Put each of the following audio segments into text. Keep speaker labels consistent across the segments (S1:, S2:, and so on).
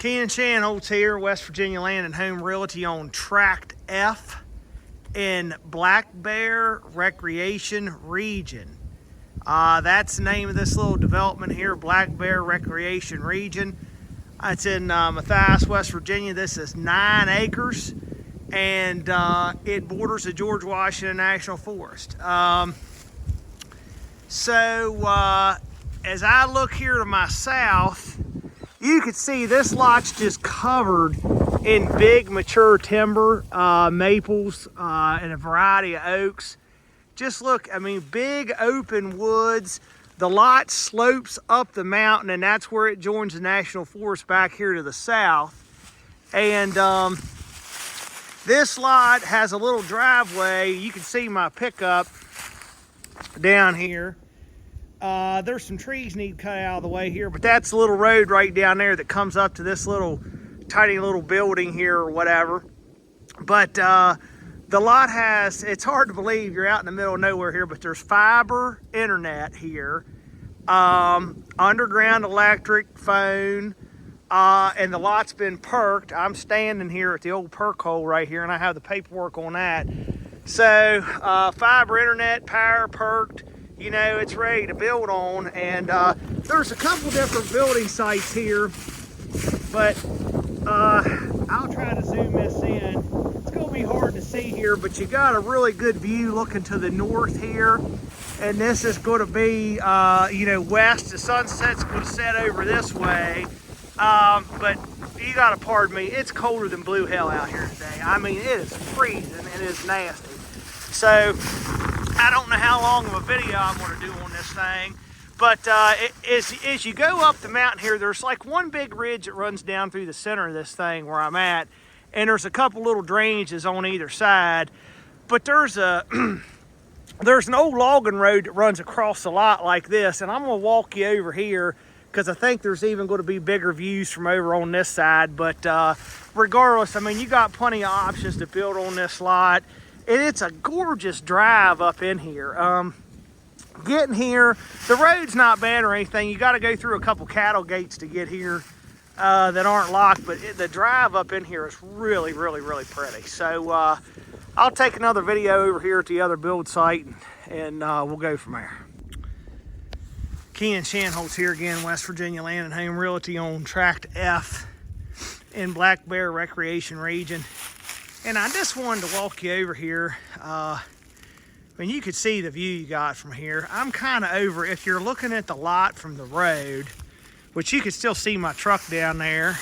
S1: Ken Shanholtz here, West Virginia Land and Home Realty on Tract F in Black Bear Recreation Region. That's the name of this little development here, Black Bear Recreation Region. It's in Mathias, West Virginia. This is 9 acres and it borders the George Washington National Forest. As I look here to my south, you can see this lot's just covered in big mature timber, maples, and a variety of oaks. Just look, I mean, big open woods. The lot slopes up the mountain, and that's where it joins the National Forest back here to the south. And this lot has a little driveway. You can see my pickup down here. There's some trees need cut out of the way here, but that's a little road right down there that comes up to this little tiny little building here or whatever. But the lot has, it's hard to believe you're out in the middle of nowhere here, but there's fiber internet here, underground electric, phone, and the lot's been perked. I'm standing here at the old perk hole right here, and I have the paperwork on that. So fiber internet, power, perked. You know, it's ready to build on, and there's a couple different building sites here, but I'll try to zoom this in. It's going to be hard to see here, but you got a really good view looking to the north here, and this is going to be, you know, west. The sunset's going to set over this way, but you got to pardon me, it's colder than blue hell out here today. I mean, it is freezing, it is nasty. So I don't know how long of a video I'm going to do on this thing, but as you go up the mountain here, there's like one big ridge that runs down through the center of this thing where I'm at, and there's a couple little drainages on either side, but there's an old logging road that runs across the lot like this, and I'm going to walk you over here because I think there's even going to be bigger views from over on this side. But regardless, I mean, you got plenty of options to build on this lot. And it's a gorgeous drive up in here. Getting here, the road's not bad or anything. You got to go through a couple cattle gates to get here that aren't locked, but the drive up in here is really, really, really pretty. So I'll take another video over here at the other build site, and we'll go from there. Ken Shanholtz here again, West Virginia Land and Home Realty on Tract F in Black Bear Recreation Region. And I just wanted to walk you over here. I mean, you could see the view you got from here. I'm kind of over, if you're looking at the lot from the road, which you could still see my truck down there,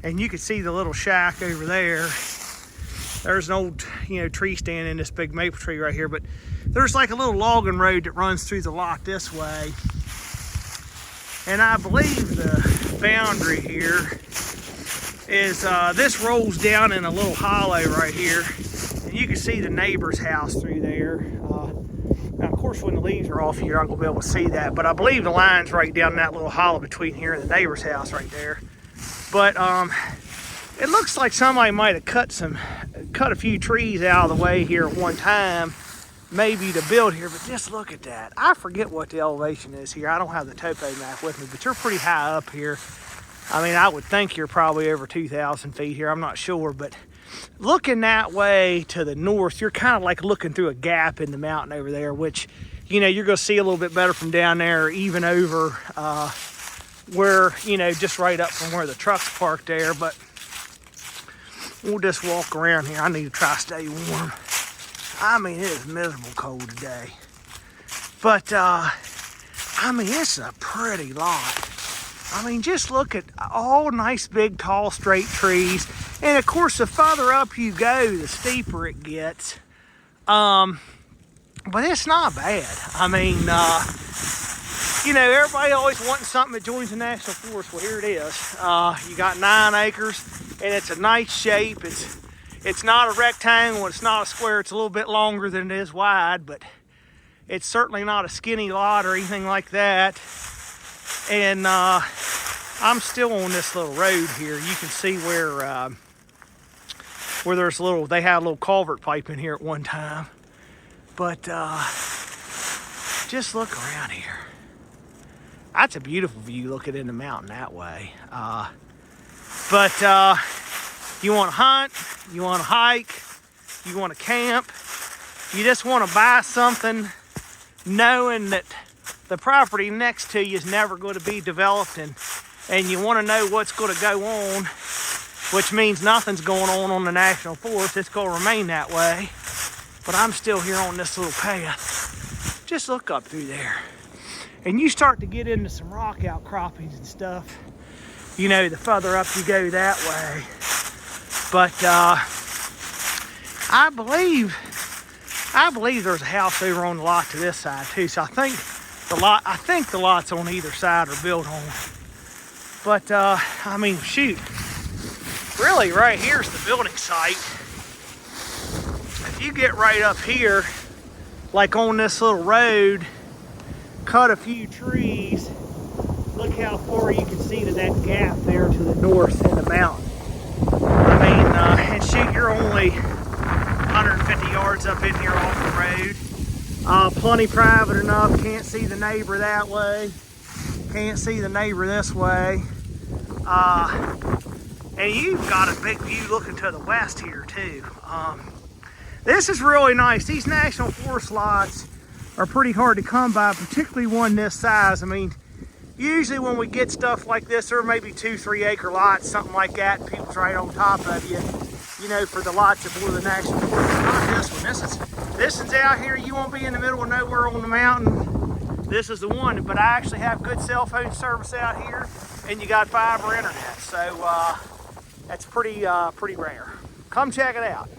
S1: and you could see the little shack over there. There's an old, you know, tree stand in this big maple tree right here, but there's like a little logging road that runs through the lot this way. And I believe the boundary here is this rolls down in a little hollow right here, and you can see the neighbor's house through there. Now, of course, when the leaves are off here, I'm gonna be able to see that, but I believe the line's right down in that little hollow between here and the neighbor's house right there. But it looks like somebody might have cut a few trees out of the way here at one time, maybe to build here. But just look at that. I forget what the elevation is here. I don't have the topo map with me, but you're pretty high up here. I mean, I would think you're probably over 2,000 feet here. I'm not sure, but looking that way to the north, you're kind of like looking through a gap in the mountain over there, which, you know, you're going to see a little bit better from down there, even over where, you know, just right up from where the truck's parked there. But we'll just walk around here. I need to try to stay warm. I mean, it is miserable cold today. But, I mean, it's a pretty lot. I mean, just look at all nice, big, tall, straight trees. And, of course, the further up you go, the steeper it gets. But it's not bad. I mean, you know, everybody always wanting something that joins the National Forest. Well, here it is. You got 9 acres, and it's a nice shape. It's not a rectangle. It's not a square. It's a little bit longer than it is wide, but it's certainly not a skinny lot or anything like that. And I'm still on this little road here. You can see where there's they had a little culvert pipe in here at one time. But just look around here. That's a beautiful view looking in the mountain that way. But you want to hunt, you want to hike, you want to camp, you just want to buy something knowing that the property next to you is never going to be developed, and you want to know what's going to go on, which means nothing's going on the national forest. It's going to remain that way. But I'm still here on this little path. Just look up through there. And you start to get into some rock outcroppings and stuff, you know, the further up you go that way. But I believe there's a house over on the lot to this side too. So I think the lots on either side are built on. But I mean, shoot, really right here's the building site. If you get right up here, like on this little road, cut a few trees, look how far you can see to that gap there to the north in the mountain. I mean, and shoot, you're only 150 yards up in here off the road. Plenty private enough, can't see the neighbor that way, can't see the neighbor this way. And you've got a big view looking to the west here too. This is really nice. These national forest lots are pretty hard to come by, particularly one this size. I mean, usually when we get stuff like this, there may be 2-3 acre lots, something like that, and people's right on top of you, you know, for the lots that below the national forest. Not this one. This one's out here. You won't be in the middle of nowhere on the mountain. This is the one, but I actually have good cell phone service out here, and you got fiber internet, so that's pretty rare. Come check it out.